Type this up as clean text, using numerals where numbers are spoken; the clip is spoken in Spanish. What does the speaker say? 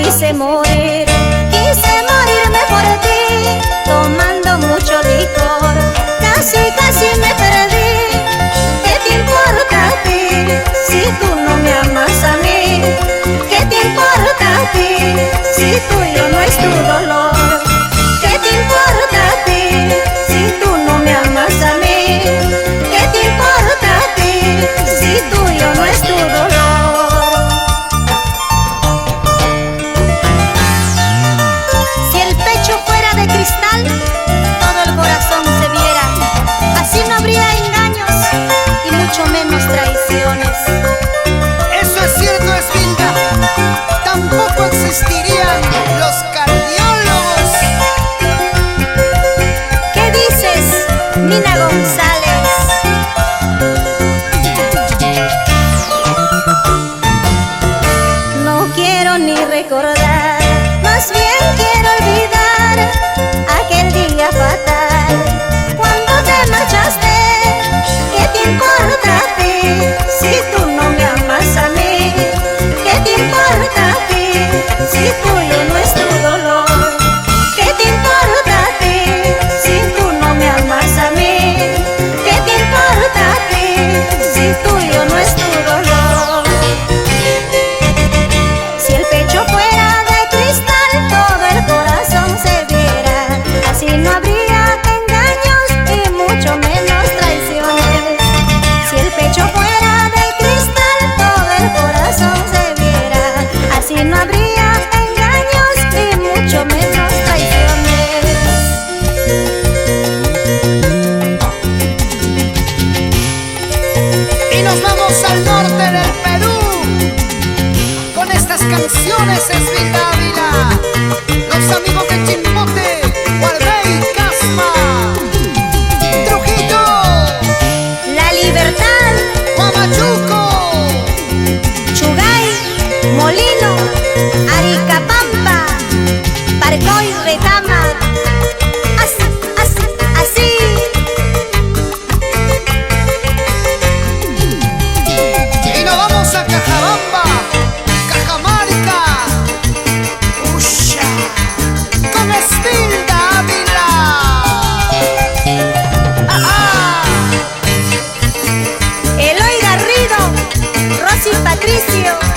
quise morir, quise morirme por ti, tomando mucho licor, casi me perdí. ¿Qué te importa a ti si tú no me amas a mí? ¿Qué te importa a ti si tuyo no es tu dolor? ¿Qué te importa a ti si tú no me amas a mí? ¿Qué te importa a ti si tuyo no es tu dolor? Si el pecho fuera de cristal, todo el corazón se viera. Así no habría engaños y mucho menos traiciones. Eso es cierto, Esvilda. Tampoco existirían los cardiólogos. ¿Qué dices, Nina González? No quiero ni recordar, más bien quiero olvidar aquel día fatal cuando te marchaste. ¿Qué te importa a ti si tú no me amas a mí? ¿Qué te importa a ti si tuyo no es tu dolor? ¿Qué te importa a ti si tú no me amas a mí? ¿Qué te importa a ti si tuyo no es tu dolor? Si el pecho fuera de cristal, todo el corazón se viera. Así no habría engaños y mucho menos traiciones. Si el pecho fuera de cristal, todo el corazón se viera. Así no habría engaños y mucho menos traiciones. Y nos vamos al norte del Perú con estas canciones, Esvilda Ávila. Los amigos de Chimbote, Gualbey, Casma, Trujillo, La Libertad, Huamachuco, Chugay, Molino, Aricapampa, Parcoy, Retama. Así, así, así. y nos vamos a Cajabamba, Cajamarca, Usha, con Esvilda Ávila. ¡Ajá! Eloy Garrido, Rosy Patricio.